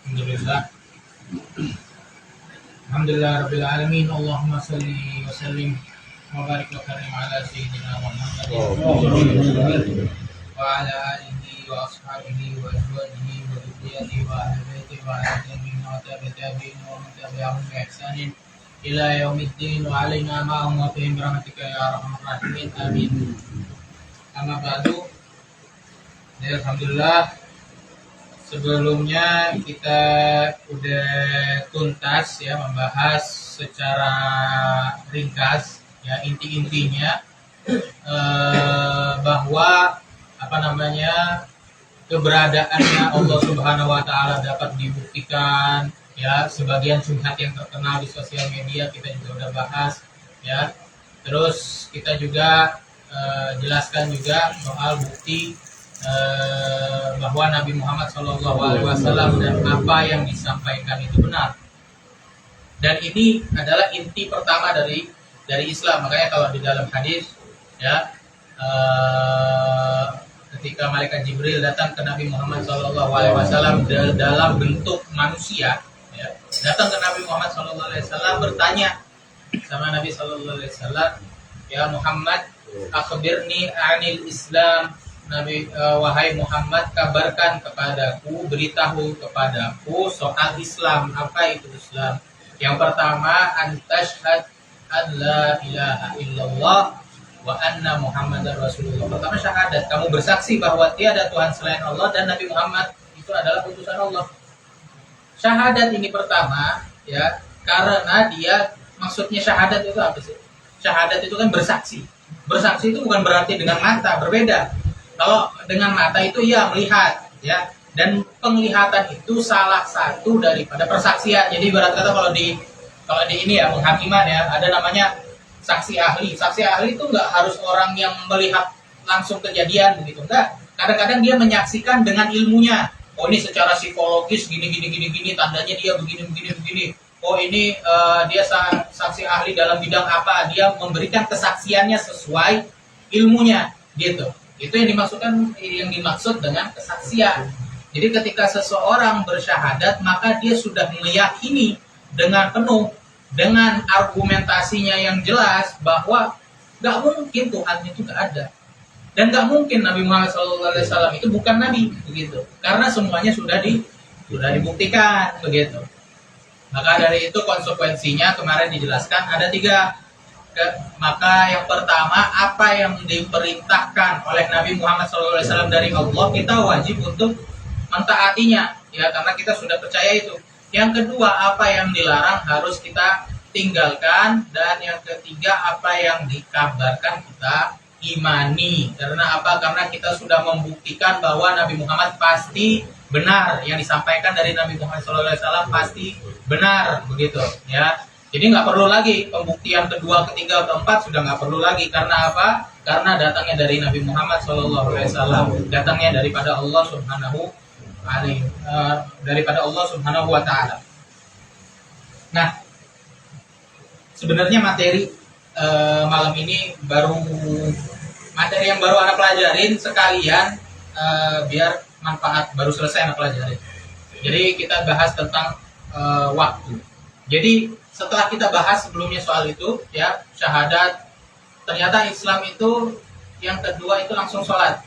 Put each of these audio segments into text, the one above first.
Alhamdulillah. Alhamdulillah rabbil alamin. Allahumma salli wa sallim wa barik wa karim ala sayyidina Muhammad wa ala alihi wa ashabihi wa azwajihi wa dzurriyyatihi wa ahli baitihi wa ala tabi'in wa tabi'in wa man tabi'ahum bi ihsanin ila yaumiddin wa alaina ma'ahum wa fihim rahmatika ya arhamar rahimin. Amin. Amma ba'du. Alhamdulillah, sebelumnya kita udah tuntas ya membahas secara ringkas ya inti-intinya bahwa keberadaannya Allah Subhanahu wa taala dapat dibuktikan ya. Sebagian syubhat yang terkenal di sosial media kita juga udah bahas ya. Terus kita juga jelaskan juga soal bukti bahwa Nabi Muhammad SAW dan apa yang disampaikan itu benar. Dan ini adalah inti pertama dari Islam. Makanya kalau di dalam hadis ya, ketika malaikat Jibril datang ke Nabi Muhammad SAW dalam bentuk manusia ya, datang ke Nabi Muhammad SAW bertanya sama Nabi SAW, ya Muhammad, akhbirni anil Islam. Nabi, wahai Muhammad, kabarkan kepadaku, beritahu kepadaku soal Islam. Apa itu Islam? Yang pertama, antashhad an la ilaha illallah wa anna Muhammadar Rasulullah. Pertama syahadat, kamu bersaksi bahwa tiada Tuhan selain Allah dan Nabi Muhammad itu adalah utusan Allah. Syahadat ini pertama ya, karena dia maksudnya syahadat itu apa sih? Syahadat itu kan bersaksi. Bersaksi itu bukan berarti dengan mata, berbeda. Kalau dengan mata itu ya melihat ya, dan penglihatan itu salah satu daripada persaksian. Jadi ibarat kata kalau di ini ya penghakiman ya, ada namanya saksi ahli. Saksi ahli itu nggak harus orang yang melihat langsung kejadian begitu, enggak. Kadang-kadang dia menyaksikan dengan ilmunya. Oh ini secara psikologis gini, tandanya dia begini. Oh ini dia saksi ahli dalam bidang apa? Dia memberikan kesaksiannya sesuai ilmunya gitu. Itu yang dimaksud dengan kesaksian. Jadi ketika seseorang bersyahadat, maka dia sudah meyakini dengan penuh, dengan argumentasinya yang jelas bahwa nggak mungkin Tuhan itu nggak ada, dan nggak mungkin Nabi Muhammad SAW itu bukan Nabi begitu, karena semuanya sudah dibuktikan begitu. Maka dari itu konsekuensinya kemarin dijelaskan ada 3. Maka yang pertama, apa yang diperintahkan oleh Nabi Muhammad SAW dari Allah, kita wajib untuk mentaatinya ya, karena kita sudah percaya itu. Yang kedua, apa yang dilarang harus kita tinggalkan. Dan yang ketiga, apa yang dikabarkan kita imani. Karena apa? Karena kita sudah membuktikan bahwa Nabi Muhammad pasti benar, yang disampaikan dari Nabi Muhammad SAW pasti benar begitu ya. Jadi nggak perlu lagi pembuktian kedua, ketiga, keempat, sudah nggak perlu lagi. Karena apa? Karena datangnya dari Nabi Muhammad SAW, datangnya daripada Allah Subhanahu wa Ta'ala. Nah, sebenarnya materi malam ini materi yang baru anak pelajarin sekalian, biar manfaat, baru selesai anak pelajarin. Jadi kita bahas tentang waktu. Jadi setelah kita bahas sebelumnya soal itu ya, syahadat, ternyata Islam itu yang kedua itu langsung sholat,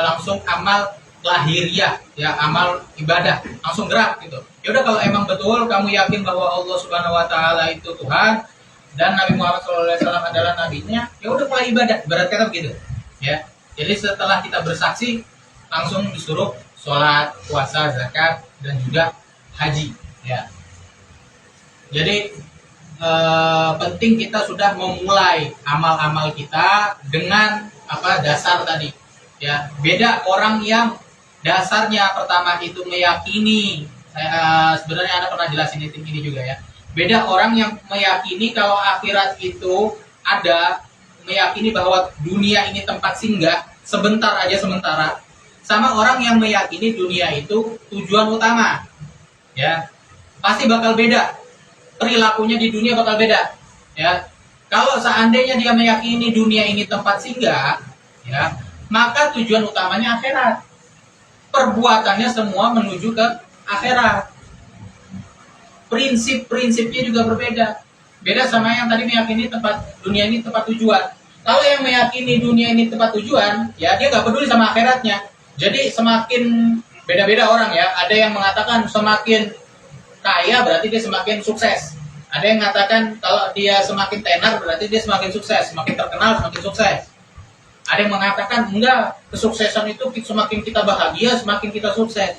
langsung amal lahiriah ya, amal ibadah, langsung gerak gitu. Yaudah, kalau emang betul kamu yakin bahwa Allah Subhanahu wa Ta'ala itu Tuhan dan Nabi Muhammad SAW adalah nabinya, ya udah mulai ibadah, berarti kan begitu ya. Jadi setelah kita bersaksi langsung disuruh sholat, puasa, zakat, dan juga haji ya. Jadi penting kita sudah memulai amal-amal kita dengan dasar tadi ya. Beda orang yang dasarnya pertama itu meyakini, sebenarnya Anda pernah jelasin ini juga ya. Beda orang yang meyakini kalau akhirat itu ada, meyakini bahwa dunia ini tempat singgah sebentar aja, sementara, sama orang yang meyakini dunia itu tujuan utama ya. Pasti bakal beda. Perilakunya di dunia bakal beda ya. Kalau seandainya dia meyakini dunia ini tempat singgah ya, maka tujuan utamanya akhirat. Perbuatannya semua menuju ke akhirat. Prinsip-prinsipnya juga berbeda. Beda sama yang tadi meyakini dunia ini tempat tujuan. Kalau yang meyakini dunia ini tempat tujuan, ya dia nggak peduli sama akhiratnya. Jadi semakin beda-beda orang ya. Ada yang mengatakan semakin kaya berarti dia semakin sukses. Ada yang mengatakan kalau dia semakin tenar berarti dia semakin sukses, semakin terkenal semakin sukses. Ada yang mengatakan enggak, kesuksesan itu semakin kita bahagia semakin kita sukses.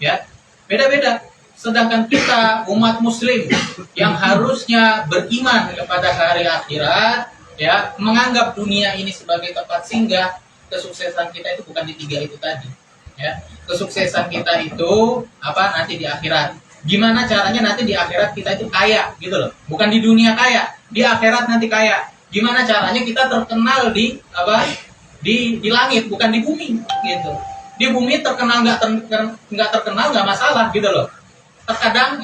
Ya, beda-beda. Sedangkan kita umat muslim yang harusnya beriman kepada hari akhirat, ya, menganggap dunia ini sebagai tempat singgah, kesuksesan kita itu bukan di tiga itu tadi. Ya, kesuksesan kita itu apa nanti di akhirat. Gimana caranya nanti di akhirat kita itu kaya, gitu loh. Bukan di dunia kaya, di akhirat nanti kaya. Gimana caranya kita terkenal di apa? Di langit, bukan di bumi, gitu. Di bumi terkenal nggak terkenal nggak masalah, gitu loh. Terkadang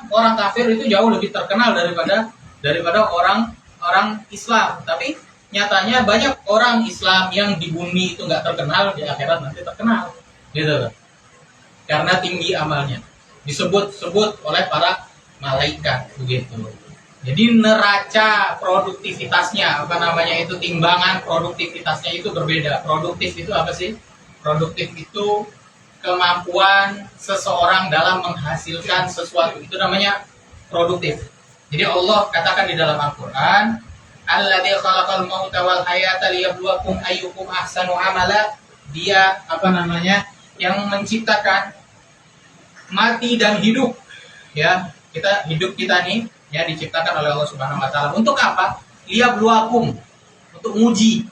orang kafir itu jauh lebih terkenal daripada orang Islam. Tapi nyatanya banyak orang Islam yang di bumi itu nggak terkenal, di akhirat nanti terkenal, gitu. Karena tinggi amalnya, disebut oleh para malaikat, begitu. Jadi neraca produktivitasnya, timbangan produktivitasnya itu berbeda. Produktif itu apa sih? Produktif itu kemampuan seseorang dalam menghasilkan sesuatu, itu namanya produktif. Jadi Allah katakan di dalam Al-Qur'an, alladzi khalaqal mauta wal hayata liyabluwakum ayyukum ahsanu amala. Dia yang menciptakan mati dan hidup. Ya, kita nih ya diciptakan oleh Allah Subhanahu wa taala. Untuk apa? Liyabluwakum, untuk uji.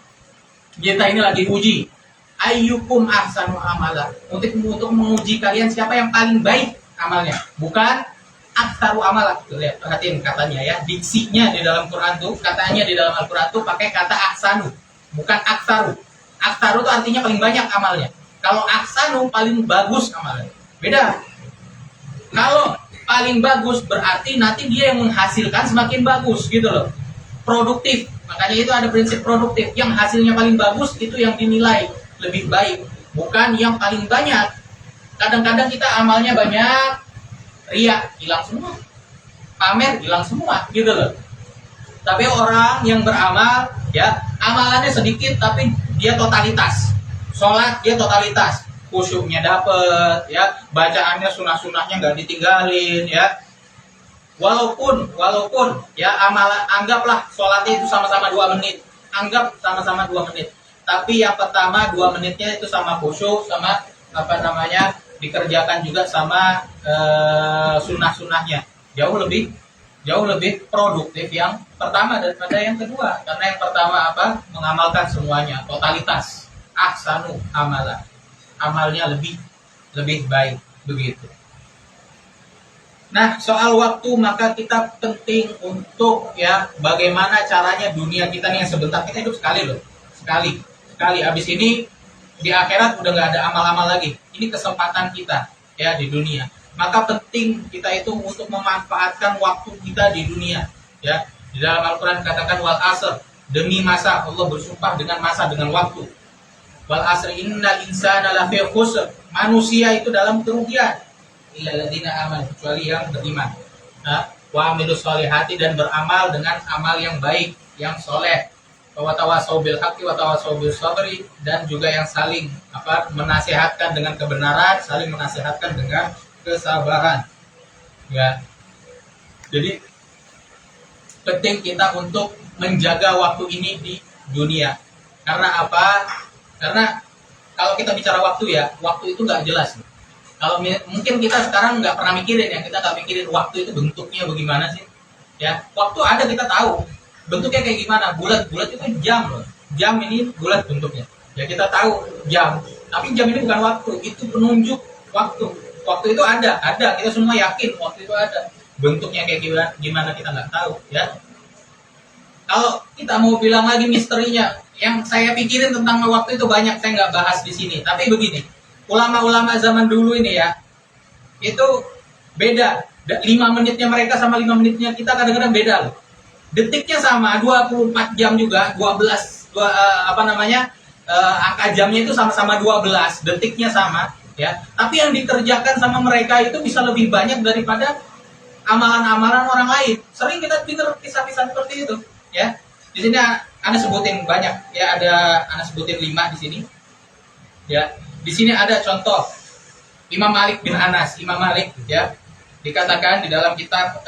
Kita ini lagi uji. Ayyukum ahsanu amala, untuk menguji kalian siapa yang paling baik amalnya, bukan aktsaru amala. Lihat, perhatiin katanya ya, diksinya di dalam Quran tuh, katanya di dalam Al-Quran tuh pakai kata ahsanu, bukan aktsaru. Aktsaru itu artinya paling banyak amalnya. Kalau ahsanu paling bagus amalnya. Beda. Kalau paling bagus berarti nanti dia yang menghasilkan semakin bagus, gitu loh. Produktif. Makanya itu ada prinsip produktif. Yang hasilnya paling bagus itu yang dinilai lebih baik, bukan yang paling banyak. Kadang-kadang kita amalnya banyak, ria hilang semua, pamer hilang semua, gitu loh. Tapi orang yang beramal, ya amalannya sedikit tapi dia totalitas. Sholat dia totalitas, khusyuknya dapet, ya bacaannya sunah-sunahnya nggak ditinggalin, ya. Walaupun ya anggaplah sholatnya itu sama-sama 2 menit, anggap sama-sama 2 menit. Tapi yang pertama 2 menitnya itu sama khusyuk, sama dikerjakan juga sama sunah-sunahnya. Jauh lebih produktif yang pertama daripada yang kedua. Karena yang pertama mengamalkan semuanya, totalitas, ahsanu amala, amalnya lebih baik, begitu. Nah, soal waktu maka kita penting untuk ya bagaimana caranya dunia kita nih yang sebentar, kita hidup sekali loh, sekali habis ini di akhirat udah nggak ada amal-amal lagi. Ini kesempatan kita ya di dunia. Maka penting kita itu untuk memanfaatkan waktu kita di dunia. Ya, di dalam Al-Quran katakan wal asr, demi masa. Allah bersumpah dengan masa, dengan waktu. Wal asr innal insana lafi khusr, manusia itu dalam kerugian. Illal ladzina amanu, kecuali yang beriman. Wa amilus sholihati, dan beramal dengan amal yang baik, yang soleh. Wa tawasau bil haqqi wa tawasau bis sabri, dan juga yang saling menasihatkan dengan kebenaran, saling menasihatkan dengan kesabaran. Ya. Jadi penting kita untuk menjaga waktu ini di dunia. Karena apa? Karena kalau kita bicara waktu ya, waktu itu nggak jelas. Kalau mungkin kita sekarang nggak pernah mikirin ya, kita nggak mikirin waktu itu bentuknya bagaimana sih. Ya, waktu ada kita tahu. Bentuknya kayak gimana? Bulat itu jam loh. Jam ini bulat bentuknya. Ya kita tahu jam. Tapi jam ini bukan waktu, itu penunjuk waktu. Waktu itu ada. Kita semua yakin waktu itu ada. Bentuknya kayak gimana kita nggak tahu, ya. Kalau kita mau bilang lagi misterinya, yang saya pikirin tentang waktu itu banyak, saya nggak bahas di sini. Tapi begini, ulama-ulama zaman dulu ini ya, itu beda. 5 menitnya mereka sama 5 menitnya kita kadang-kadang beda loh. Detiknya sama, 24 jam juga, 12 angka jamnya itu sama-sama 12, detiknya sama, ya. Tapi yang dikerjakan sama mereka itu bisa lebih banyak daripada amalan-amalan orang lain. Sering kita dengar kisah-kisah seperti itu, ya. Di sini Anda sebutin banyak, ya, ada Anda sebutin 5 di sini. Ya. Di sini ada contoh Imam Malik bin Anas. Imam Malik, ya, dikatakan di dalam kitab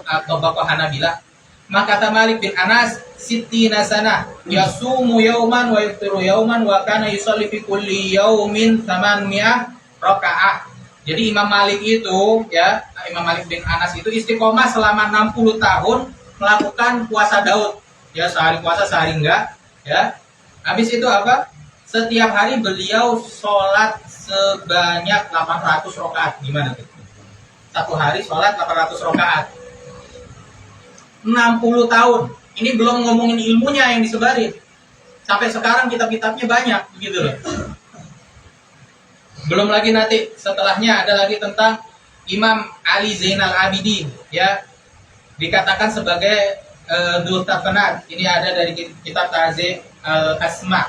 atau Bapak Hanabilah, maka kata Malik bin Anas, sittina sanah yasumu yauman wa yuftiru yauman wa kana yusalli fi kulli yaumin 800 rakaah. Jadi Imam Malik itu, ya, Imam Malik bin Anas itu istiqomah selama 60 tahun melakukan puasa Daud. Ya, sehari puasa, sehari enggak, ya. Habis itu apa? Setiap hari beliau sholat sebanyak 800 rakaat. Gimana tuh? Satu hari sholat 800 rakaat. 60 tahun. Ini belum ngomongin ilmunya yang disebarin. Sampai sekarang kitab-kitabnya banyak, begitu loh. Belum lagi nanti setelahnya ada lagi tentang Imam Ali Zainal Abidin, ya, dikatakan sebagai Dzul Tafanat. Ini ada dari kitab Ta'zim Asma.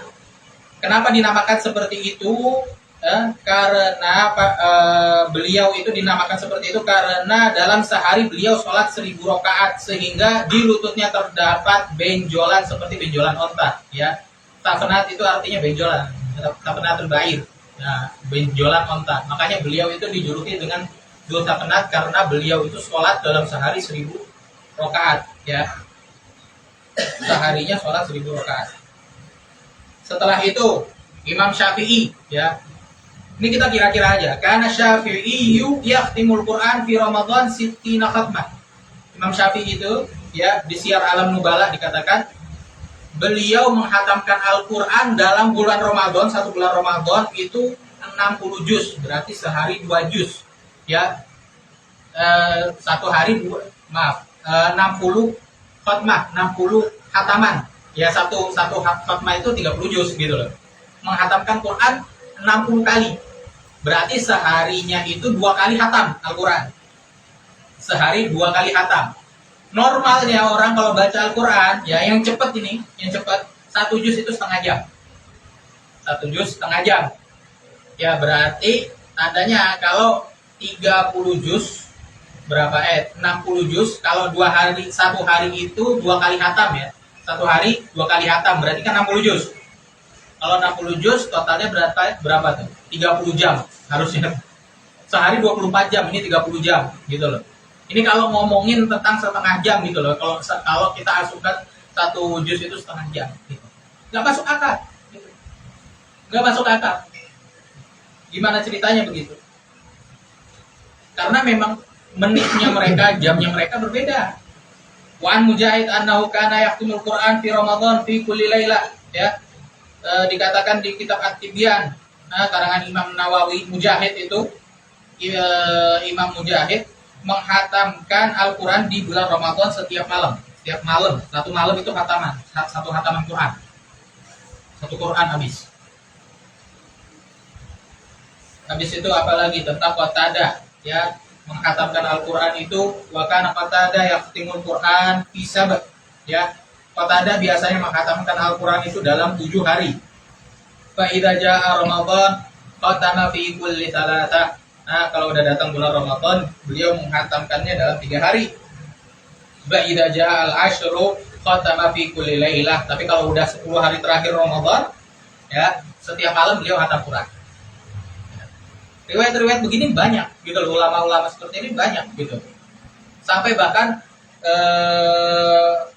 Kenapa dinamakan seperti itu? Karena beliau itu dinamakan seperti itu karena dalam sehari beliau sholat 1000 rakaat sehingga di lututnya terdapat benjolan seperti benjolan onta, ya. Tafanat itu artinya benjolan, tafanatul ba'ir. Nah, benjolan onta. Makanya beliau itu dijuluki dengan Dzul Tafanat karena beliau itu sholat dalam sehari 1000 rakaat, ya. Seharinya sholat 1000 rakaat. Setelah itu Imam Syafi'i, ya. Ini kita kira-kira aja. Karena Syafi'i yahtimul Quran fi Ramadan sittina khatmah. Imam Syafi'i itu, ya, di Syiar Alam Nubala dikatakan beliau menghatamkan Al-Quran dalam bulan Ramadan, satu bulan Ramadan itu 60 juz, berarti sehari 2 juz, ya. Satu hari 60 khatmah, 60 hataman, ya, satu khatmah itu 30 juz gitu loh. Menghatamkan Quran 60 kali, berarti seharinya itu 2 kali hatam Al-Quran, sehari 2 kali hatam. Normalnya orang kalau baca Al-Quran, ya, yang cepat ini, yang cepat 1 juz itu setengah jam. 1 juz setengah jam. Ya, berarti tandanya kalau 30 juz berapa 60 juz, kalau 2 hari, 1 hari itu 2 kali hatam, ya. 1 hari 2 kali hatam, berarti kan 60 juz. Kalau 60 juz totalnya berapa tuh? 30 jam harusnya. Sehari 24 jam, ini 30 jam gitu loh. Ini kalau ngomongin tentang setengah jam gitu loh. Kalau kita asumkan 1 juz itu setengah jam gitu. Nggak masuk akal. Gitu. Nggak masuk akal. Gimana ceritanya begitu? Karena memang menitnya mereka, jamnya mereka berbeda. Wa an Mujahid annahu kana yahtimul Qur'an fi Ramadan fi kulli lailah, ya. Dikatakan di kitab At-Tibyan, karangan Imam Nawawi, Mujahid itu Imam Mujahid menghatamkan Al-Quran di bulan Ramadan setiap malam. Setiap malam, satu malam itu hataman, satu hataman Quran. Satu Quran habis. Habis itu apalagi tentang Qatadah, ya, menghatamkan Al-Quran itu wa kana Qatadah yahtimul Quran fi sabt, ya. Qatadah biasanya menghatamkan Al-Quran itu dalam 7 hari. Fa idza jaa Ramadan khatama fi kulli thalathah. Nah, kalau udah datang bulan Ramadan, beliau menghatamkannya dalam 3 hari. Ba'idza ja'al ashru khatama fi kulli lailah. Tapi kalau udah 10 hari terakhir Ramadan, ya, setiap malam beliau khatam Quran. Riwayat-riwayat begini banyak, gitu loh. Ulama-ulama seperti ini banyak, gitu. Sampai bahkan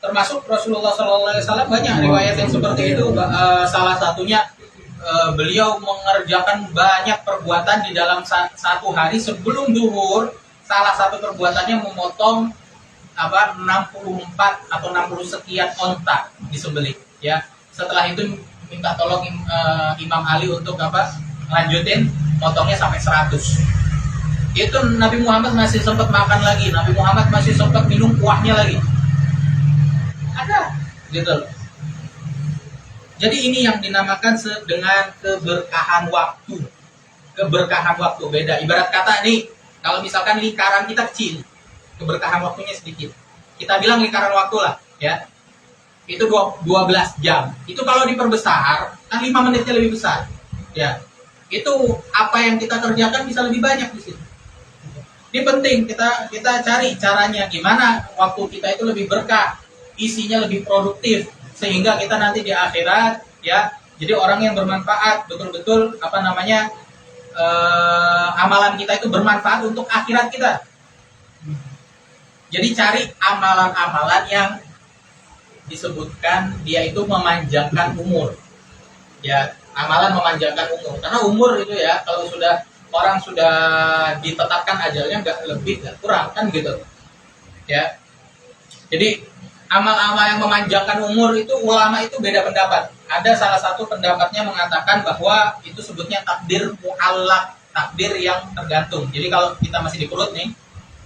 termasuk Rasulullah SAW banyak riwayat yang seperti itu. Salah satunya beliau mengerjakan banyak perbuatan di dalam satu hari sebelum zuhur. Salah satu perbuatannya memotong 64 atau 60 sekian onta disembelih, ya. Setelah itu minta tolong Imam Ali untuk lanjutin potongnya sampai 100. Itu Nabi Muhammad masih sempat makan lagi, Nabi Muhammad masih sempat minum kuahnya lagi. Ada gitu loh. Jadi ini yang dinamakan dengan keberkahan waktu. Keberkahan waktu beda. Ibarat kata nih, kalau misalkan lingkaran kita kecil, keberkahan waktunya sedikit. Kita bilang lingkaran waktu lah, ya. Itu 12 jam. Itu kalau diperbesar, kan 5 menitnya lebih besar. Ya. itu apa yang kita kerjakan bisa lebih banyak di situ. Ini penting kita cari caranya gimana waktu kita itu lebih berkah, isinya lebih produktif, sehingga kita nanti di akhirat ya jadi orang yang bermanfaat, betul-betul amalan kita itu bermanfaat untuk akhirat kita. Jadi cari amalan-amalan yang disebutkan dia itu memanjangkan umur. Ya, amalan memanjangkan umur. Karena umur itu ya kalau orang sudah ditetapkan ajalnya nggak lebih nggak kurang kan gitu. Ya. Jadi amal-amal yang memanjangkan umur itu ulama itu beda pendapat. Ada salah satu pendapatnya mengatakan bahwa itu sebutnya takdir mu'allaq, takdir yang tergantung. Jadi kalau kita masih di perut nih,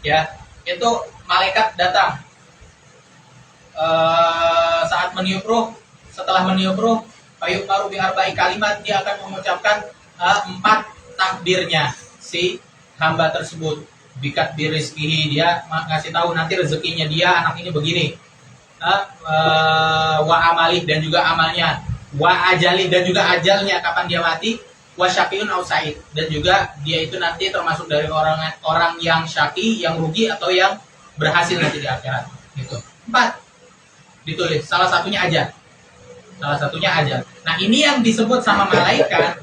ya itu malaikat datang saat meniup ruh. Setelah meniup ruh, fayuq maru bi arba'i kalimat, dia akan mengucapkan 4 takdirnya si hamba tersebut. Bikat birizkihi, dia ngasih tahu nanti rezekinya dia anak ini begini. Wa amalih, dan juga amalnya, wa ajalih, dan juga ajalnya kapan dia mati, wa syaqiun au sa'id, dan juga dia itu nanti termasuk dari orang yang syaqi, yang rugi, atau yang berhasil nanti di akhirat. Gitu. 4 ditulis, salah satunya aja. Nah ini yang disebut sama malaikat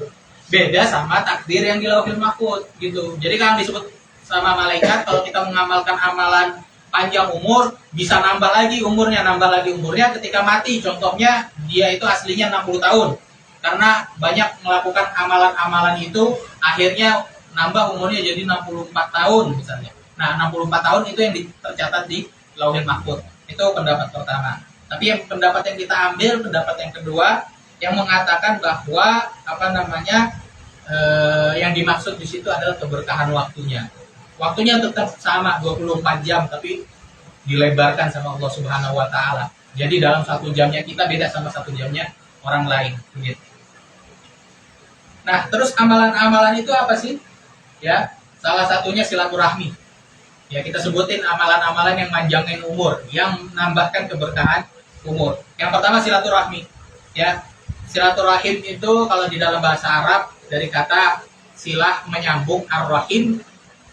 beda sama takdir yang di Lauhul Mahfuz gitu. Jadi kalau disebut sama malaikat, kalau kita mengamalkan amalan panjang umur, bisa nambah lagi umurnya ketika mati. Contohnya dia itu aslinya 60 tahun. Karena banyak melakukan amalan-amalan itu, akhirnya nambah umurnya jadi 64 tahun misalnya. Nah 64 tahun itu yang tercatat di Lauhul Mahfuz. Itu pendapat pertama. Tapi pendapat yang kita ambil, pendapat yang kedua, yang mengatakan bahwa yang dimaksud di situ adalah keberkahan waktunya. Waktunya tetap sama 24 jam, tapi dilebarkan sama Allah Subhanahu wa taala. Jadi dalam 1 jamnya kita beda sama 1 jamnya orang lain, begitu. Nah, terus amalan-amalan itu apa sih? Ya, salah satunya silaturahmi. Ya, kita sebutin amalan-amalan yang manjangin umur, yang menambahkan keberkahan umur. Yang pertama silaturahmi. Ya, silaturahim itu kalau di dalam bahasa Arab dari kata silah menyambung, ar-rahim,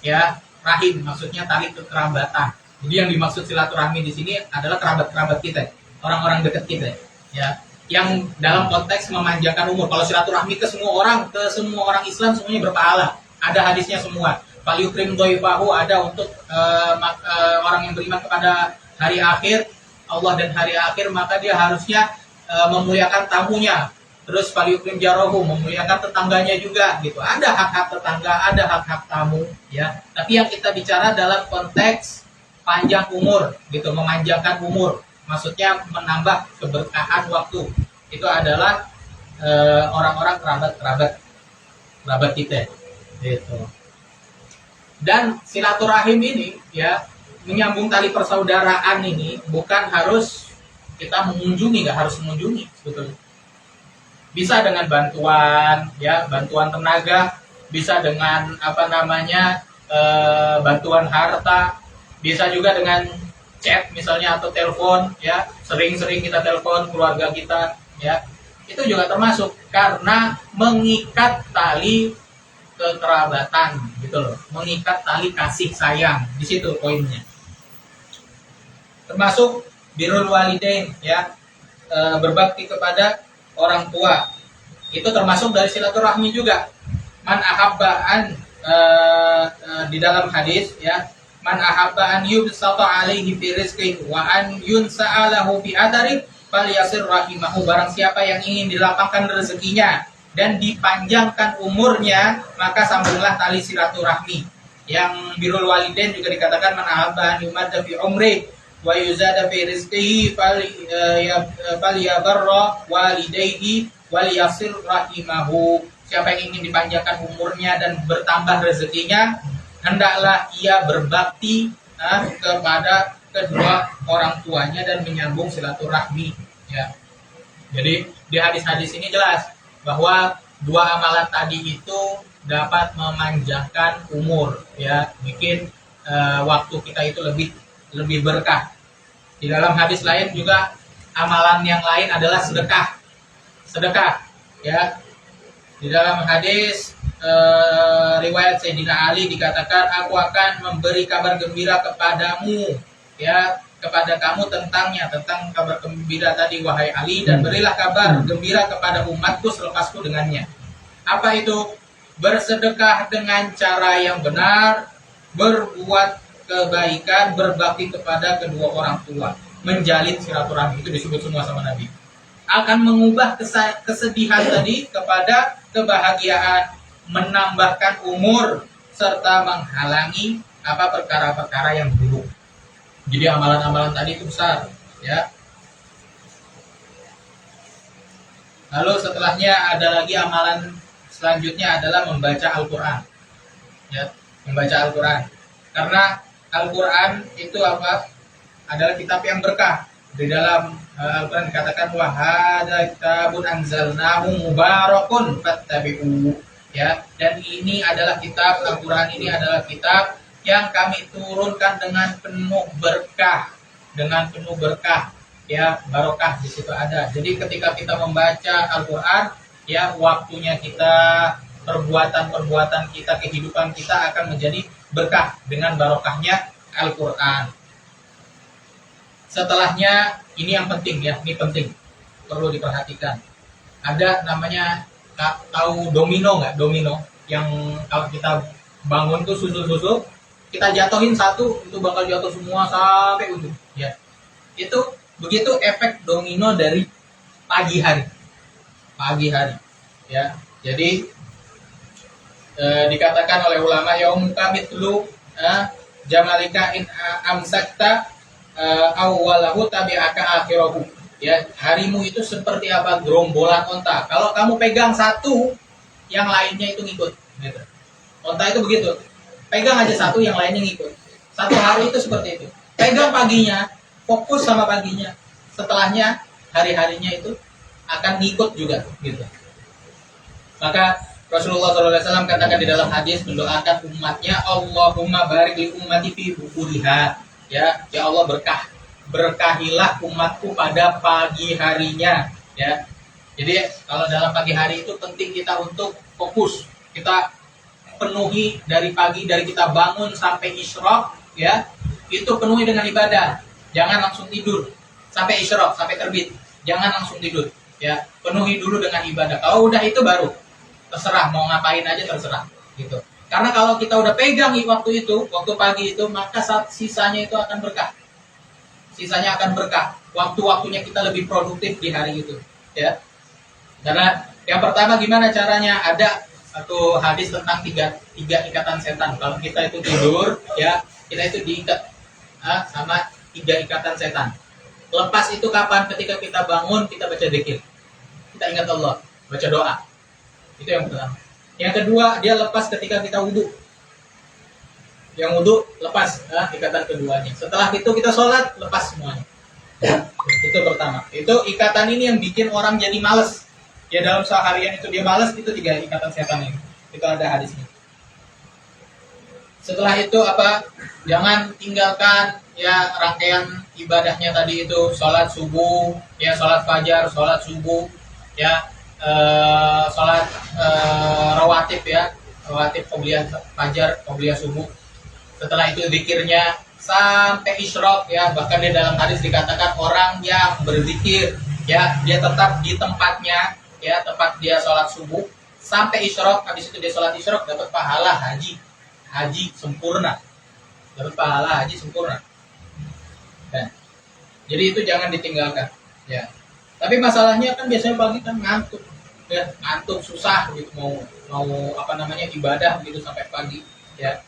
ya, rahim maksudnya tali kekerabatan. Jadi yang dimaksud silaturahmi di sini adalah kerabat-kerabat kita, orang-orang dekat kita, ya, yang dalam konteks memanjangkan umur. Kalau silaturahmi ke semua orang Islam semuanya berpahala. Ada hadisnya semua. Fal yukrim dhaifahu, ada untuk orang yang beriman kepada hari akhir, Allah dan hari akhir, maka dia harusnya memuliakan tamunya. Terus fal yukrim jarahu, memuliakan tetangganya juga gitu. Ada hak-hak tetangga, ada hak-hak tamu, ya. Tapi yang kita bicara dalam konteks panjang umur gitu, memanjangkan umur. Maksudnya menambah keberkahan waktu. Itu adalah orang-orang kerabat kita gitu. Dan silaturahim ini ya, menyambung tali persaudaraan ini bukan harus kita mengunjungi, nggak harus mengunjungi sebetulnya. Bisa dengan bantuan, ya, bantuan tenaga, bisa dengan bantuan harta, bisa juga dengan chat misalnya atau telepon, ya, sering-sering kita telepon keluarga kita, ya, itu juga termasuk karena mengikat tali kekerabatan gitu loh, mengikat tali kasih sayang, di situ poinnya. Termasuk birrul walidain, ya, berbakti kepada orang tua, itu termasuk dari silaturahmi juga. Man ahabba'an, di dalam hadis, ya, man ahabba'an yubsata alaihi fi rizqihi wa an yunsa'alahu fi adari falyasir rahimahu. Barang siapa yang ingin dilapangkan rezekinya dan dipanjangkan umurnya, maka sambunglah tali silaturahmi. Yang birrul walidain juga dikatakan man ahabba'an yumadda fi umri wa yuzada fi rizqihi falyabarra walidayhi walyasir rahimahu. Siapa yang ingin dipanjangkan umurnya dan bertambah rezekinya, hendaklah ia berbakti kepada kedua orang tuanya dan menyambung silaturahmi, ya. Jadi di hadis-hadis ini jelas bahwa 2 amalan tadi itu dapat memanjangkan umur, ya, bikin waktu kita itu lebih berkah. Di dalam hadis lain juga amalan yang lain adalah sedekah, ya. Di dalam hadis riwayat Sayyidina Ali dikatakan, aku akan memberi kabar gembira kepadamu, ya, kepada kamu tentangnya, tentang kabar gembira tadi wahai Ali, dan berilah kabar gembira kepada umatku selepasku dengannya. Apa itu? Bersedekah dengan cara yang benar, berbuat kebaikan, berbakti kepada kedua orang tua, menjalin silaturahmi, itu disebut semua sama Nabi. Akan mengubah kesedihan tadi kepada kebahagiaan, menambahkan umur, serta menghalangi perkara-perkara yang buruk. Jadi amalan-amalan tadi itu besar, ya. Lalu setelahnya ada lagi amalan selanjutnya adalah membaca Al-Quran, ya, membaca Al-Quran. Karena Al-Quran itu adalah kitab yang berkah. Di dalam Al-Quran dikatakan wa hadza kitabun anzalnahu mubarakun fattabi'u, ya, dan ini adalah kitab Al-Quran, ini adalah kitab yang kami turunkan dengan penuh berkah, ya, barokah di situ ada. Jadi ketika kita membaca Al-Quran, ya, waktunya kita, perbuatan-perbuatan kita, kehidupan kita akan menjadi berkah dengan barokahnya Al-Quran. Setelahnya, ini yang penting, ya, ini penting, perlu diperhatikan. Ada namanya, tahu domino nggak? Domino yang kalau kita bangun tuh susul-susul, kita jatuhin satu, itu bakal jatuh semua sampai ujung, ya. Itu begitu efek domino dari pagi hari, ya. Jadi dikatakan oleh ulama, yaumuka mithlu jamalika in amsakta awwalahu tabi'aka akhirahu, ya, harimu itu seperti apa? Gerombolan onta. Kalau kamu pegang satu, yang lainnya itu ngikut, gitu. Onta itu begitu, pegang aja satu, yang lainnya ngikut. Satu hari itu seperti itu. Pegang paginya, fokus sama paginya. Setelahnya, hari-harinya itu akan ngikut juga, gitu. Maka Rasulullah SAW katakan di dalam hadis, mendoakan umatnya, Allahumma barik li ummati fi bukuriha, ya Allah, berkahilah umatku pada pagi harinya, ya. Jadi kalau dalam pagi hari itu penting kita untuk fokus, kita penuhi dari pagi, dari kita bangun sampai isyraq, ya, itu penuhi dengan ibadah. Jangan langsung tidur sampai isyraq, sampai terbit, jangan langsung tidur, ya, penuhi dulu dengan ibadah. Kalau udah itu baru terserah mau ngapain aja, terserah, gitu. Karena kalau kita udah pegang waktu itu, waktu pagi itu, maka saat sisanya itu akan berkah. Sisanya akan berkah. Waktu-waktunya kita lebih produktif di hari itu, ya. Karena yang pertama gimana caranya? Ada satu hadis tentang tiga ikatan setan. Kalau kita itu tidur, ya, kita itu diikat sama 3 ikatan setan. Lepas itu kapan? Ketika kita bangun, kita baca dzikir, kita ingat Allah, baca doa. Itu yang pertama. Yang kedua, dia lepas ketika kita wudhu. Yang wudhu lepas ikatan keduanya. Setelah itu kita sholat, lepas semuanya. Itu pertama. Itu ikatan ini yang bikin orang jadi males. Ya, dalam seharian itu dia males, itu 3 ikatan setan ini. Itu ada hadisnya. Setelah itu jangan tinggalkan, ya, rangkaian ibadahnya tadi itu, sholat subuh, ya, sholat fajar, sholat subuh, ya, sholat rawatib, ya, rawatib qobliyah fajar, qobliyah subuh. Setelah itu zikirnya sampai isyraq, ya. Bahkan di dalam hadis dikatakan orang yang berzikir, ya, dia tetap di tempatnya, ya, tempat dia sholat subuh sampai isyraq. Habis itu dia sholat isyraq, dapat pahala haji sempurna, dapat pahala haji sempurna. Dan jadi itu jangan ditinggalkan, ya. Tapi masalahnya kan biasanya pagi kan ngantuk, ya, ngantuk, susah gitu mau ibadah gitu sampai pagi, ya.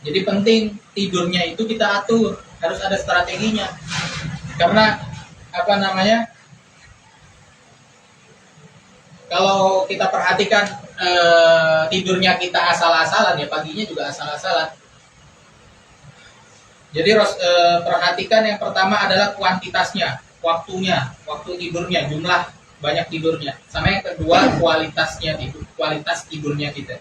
Jadi penting tidurnya itu kita atur, harus ada strateginya. Karena kalau kita perhatikan tidurnya kita asal-asalan, ya, paginya juga asal-asalan. Jadi perhatikan, yang pertama adalah kuantitasnya, waktu tidurnya, jumlah banyak tidurnya. Sama yang kedua, kualitas tidurnya kita.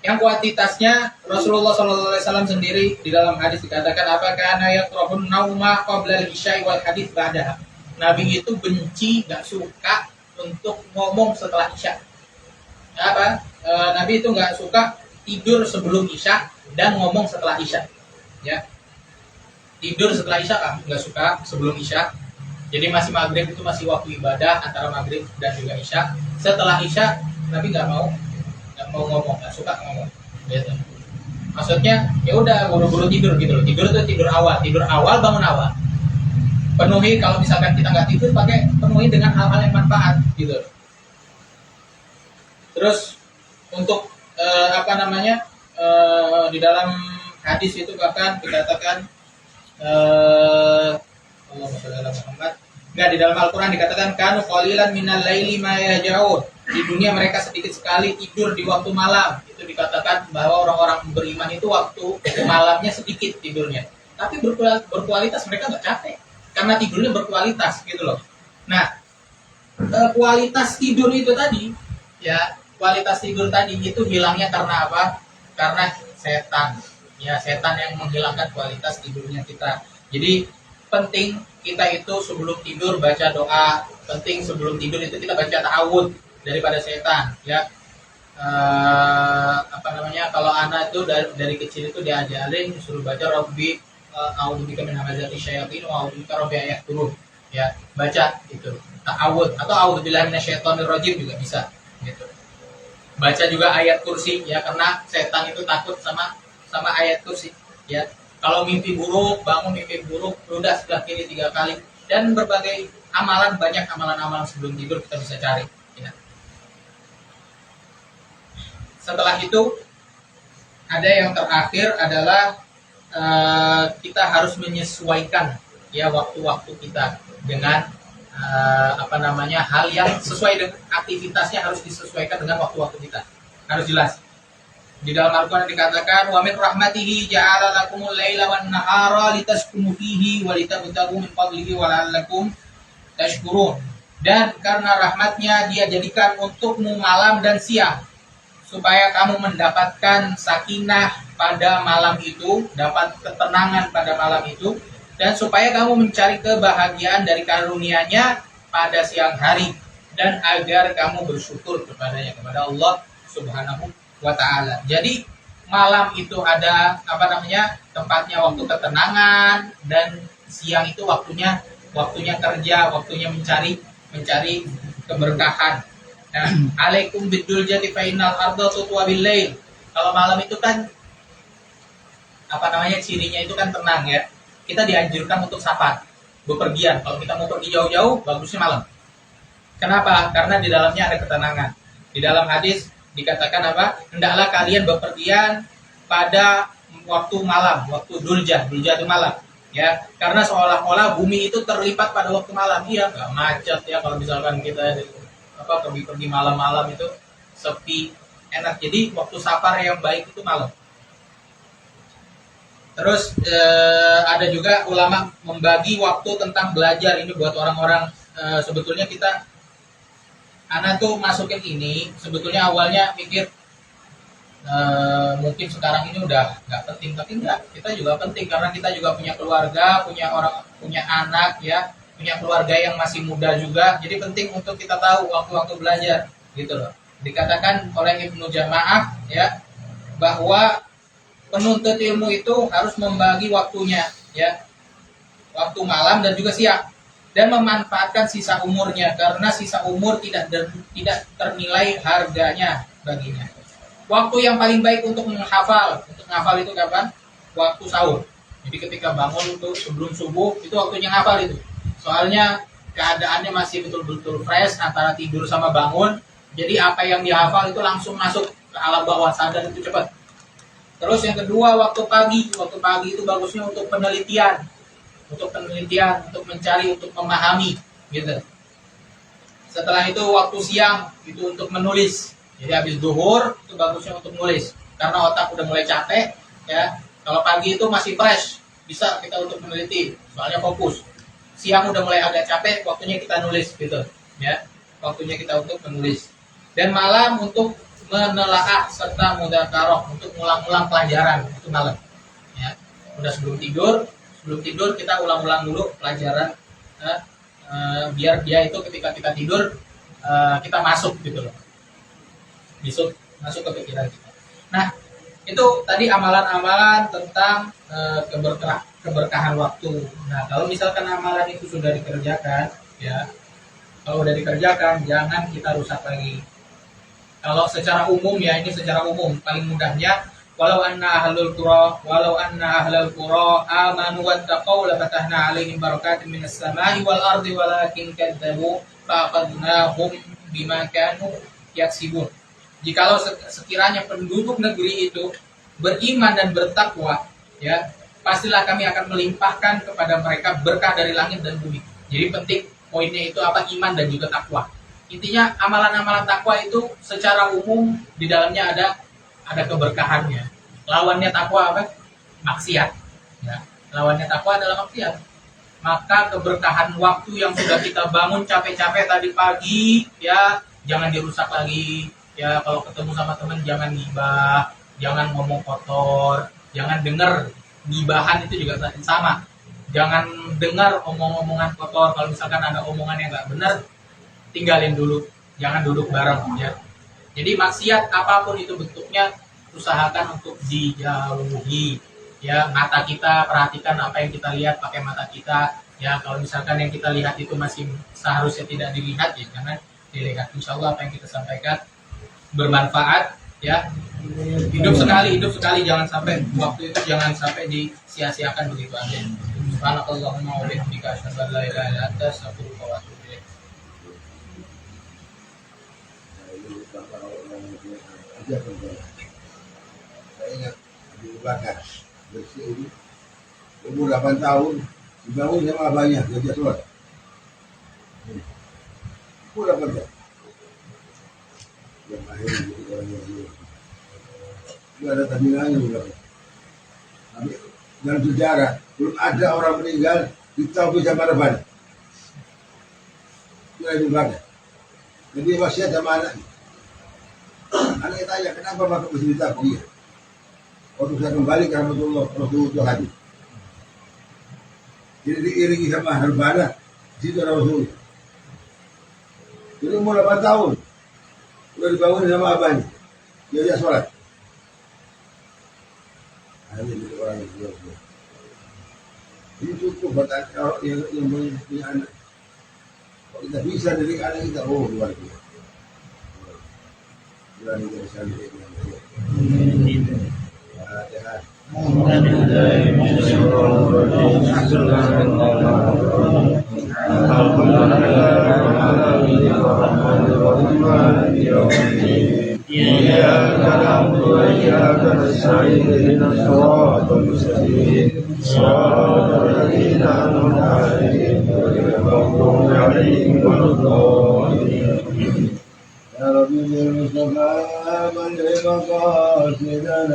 Yang kuantitasnya, Rasulullah SAW sendiri di dalam hadis dikatakan, kana yakrahun nauma qabla al-isya'i wal hadits ba'daha. Nabi itu benci, gak suka untuk ngomong setelah isya. Nabi itu nggak suka tidur sebelum isya dan ngomong setelah isya, ya. Tidur setelah isya kan nggak suka, sebelum isya. Jadi masih maghrib itu masih waktu ibadah antara maghrib dan juga isya. Setelah isya Nabi nggak mau ngomong, nggak suka ngomong. Gitu. Maksudnya ya udah buru-buru tidur gitu loh. Tidur itu tidur awal bangun awal. Penuhi, kalau misalkan kita nggak tidur penuhi dengan hal-hal yang manfaat gitu. Terus untuk di dalam hadis itu bahkan dikatakan di dalam Al-Quran dikatakan kanu qalilan minal laili ma yahjaun. Di dunia mereka sedikit sekali tidur di waktu malam. Itu dikatakan bahwa orang-orang beriman itu waktu malamnya sedikit tidurnya. Tapi berkualitas, mereka nggak capek karena tidurnya berkualitas gitu loh. Nah, kualitas tidur itu tadi, ya, kualitas tidur tadi itu hilangnya karena apa? Karena setan. Ya, setan yang menghilangkan kualitas tidurnya kita. Jadi penting kita itu sebelum tidur baca doa. Penting sebelum tidur itu kita baca ta'awud daripada setan, ya. Kalau anak itu dari kecil itu diajarin suruh baca Rabbi a'udzubika min hamazati syayatin wa a'udzubika rabbi an yahdurun, ya, baca itu ta'awud atau a'udzubillahi minasyaitonir rajim juga bisa gitu. Baca juga ayat kursi, ya, karena setan itu takut sama ayat kursi, ya. Kalau mimpi buruk, bangun mimpi buruk, udah sebelah kiri 3 kali, dan berbagai amalan, banyak amalan-amalan sebelum tidur kita bisa cari, ya. Setelah itu ada yang terakhir adalah kita harus menyesuaikan, ya, waktu-waktu kita dengan hal yang sesuai dengan aktivitasnya, harus disesuaikan dengan waktu-waktu kita, harus jelas. Di dalam Al-Quran dikatakan wa min rahmatihi ja'ala lakumul laila wan nahara litaskunu fihi wa litabtaghu min fadlihi wa la'allakum tashkurun. Dan karena rahmatnya dia jadikan untukmu malam dan siang supaya kamu mendapatkan sakinah pada malam itu, dapat ketenangan pada malam itu, dan supaya kamu mencari kebahagiaan dari karunia-Nya pada siang hari, dan agar kamu bersyukur kepadanya, kepada Allah Subhanahu wa ta'ala. Jadi malam itu ada tempatnya waktu ketenangan, dan siang itu waktunya kerja, waktunya mencari keberkahan. Nah, alaikum bidul jati fa innal arda tutwa bil lail. Kalau malam itu kan cirinya itu kan tenang, ya. Kita dianjurkan untuk safar, bepergian. Kalau kita mau pergi jauh-jauh, bagusnya malam. Kenapa? Karena di dalamnya ada ketenangan. Di dalam hadis dikatakan hendaklah kalian bepergian pada waktu malam, waktu dulja itu malam, ya. Karena seolah-olah bumi itu terlipat pada waktu malam. Iya, nggak macet, ya, kalau misalkan kita pergi malam-malam itu sepi, enak. Jadi waktu safar yang baik itu malam. Terus ada juga ulama membagi waktu tentang belajar ini buat orang-orang. Sebetulnya anak tuh masukin ini, sebetulnya awalnya pikir mungkin sekarang ini udah nggak penting, tapi enggak, kita juga penting karena kita juga punya keluarga, punya anak, ya, punya keluarga yang masih muda juga. Jadi penting untuk kita tahu waktu-waktu belajar gitu loh. Dikatakan oleh Ibnu Jamaah, ya, bahwa penuntut ilmu itu harus membagi waktunya, ya, waktu malam dan juga siang, dan memanfaatkan sisa umurnya, karena sisa umur tidak ternilai harganya baginya. Waktu yang paling baik untuk menghafal itu kapan? Waktu sahur. Jadi ketika bangun itu sebelum subuh, itu waktunya ngafal itu. Soalnya keadaannya masih betul-betul fresh antara tidur sama bangun. Jadi apa yang dihafal itu langsung masuk ke alam bawah sadar itu cepat. Terus yang kedua, waktu pagi. Waktu pagi itu bagusnya untuk penelitian, untuk mencari, untuk memahami, gitu. Setelah itu waktu siang itu untuk menulis. Jadi habis zuhur itu bagusnya untuk menulis, karena otak udah mulai capek, ya. Kalau pagi itu masih fresh, bisa kita untuk meneliti, soalnya fokus. Siang udah mulai agak capek, waktunya kita nulis, gitu, ya. Waktunya kita untuk menulis. Dan malam untuk menelaah serta mudzakarah, untuk ulang-ulang pelajaran, itu malam, ya. Udah sebelum tidur kita ulang-ulang dulu pelajaran, biar dia itu ketika kita tidur kita masuk, gitu loh. masuk ke pikiran kita. Nah, itu tadi amalan-amalan tentang keberkahan waktu. Nah, kalau misalkan amalan itu sudah dikerjakan, ya, kalau udah dikerjakan, jangan kita rusak lagi. Kalau secara umum ya, ini secara umum, paling mudahnya, walau anna ahlul qura amanu wattaqau lafatahna 'alaihim barakatin minas sama'i wal ardi walakin kadzabu fa'aqadnahum bima kanu yaksibun. Jikalau sekiranya penduduk negeri itu beriman dan bertakwa, ya, pastilah kami akan melimpahkan kepada mereka berkah dari langit dan bumi. Jadi penting poinnya itu apa? Iman dan juga takwa. Intinya amalan-amalan takwa itu secara umum di dalamnya ada keberkahannya. Lawannya takwa apa? Maksiat. Ya. Lawannya takwa adalah maksiat. Maka keberkahan waktu yang sudah kita bangun capek-capek tadi pagi, ya, jangan dirusak lagi. Ya, kalau ketemu sama teman jangan gibah, jangan ngomong kotor, jangan dengar gibahan itu juga sama. Jangan dengar omong-omongan kotor. Kalau misalkan ada omongan yang nggak benar, tinggalin dulu, jangan duduk bareng, ya. Jadi maksiat apapun itu bentuknya, usahakan untuk dijauhi, ya. Mata kita, perhatikan apa yang kita lihat pakai mata kita, ya. Kalau misalkan yang kita lihat itu masih seharusnya tidak dilihat, ya jangan dilihat. Insya Allah apa yang kita sampaikan bermanfaat, ya. Hidup sekali, jangan sampai waktu itu jangan sampai disia-siakan begitu aja. Subhanakallahumma wa bihamdika asyhadu an la ilaha illa anta astaghfiruka wa atubu ilaik. Saya ingat di belakang bersih ini umur 8 tahun dibangun sama abahnya kerja sholat. Umur 8 tahun. Yang akhirnya jadi orang yang dulu. Itu ada tandingannya juga. Tapi dalam sejarah belum ada orang meninggal ditaufi sama reban. Itu di belakang. Jadi wasiat sama anaknya. Anaknya tanya, kenapa Bapak mesti ditaufi dia? Waktu saya kembali ke Rasulullah hadis. Jadi diiringi sama rebana, di situ ada Rasul. Jadi umur 8 tahun, udah dibangun sama abahnya, dia sholat. Hanya jadi orang yang beliau. Ini cukup buat orang yang punya anak. Kalau kita bisa didik anak kita, oh luar biasa. Berani kita bisa didik dengan baik. إياك نعبد وإياك نستعين اهدنا الصراط المستقيم صراط الذين أنعمت عليهم غير المغضوب عليهم ولا الضالين. يا رب المصطفى من مقاصدنا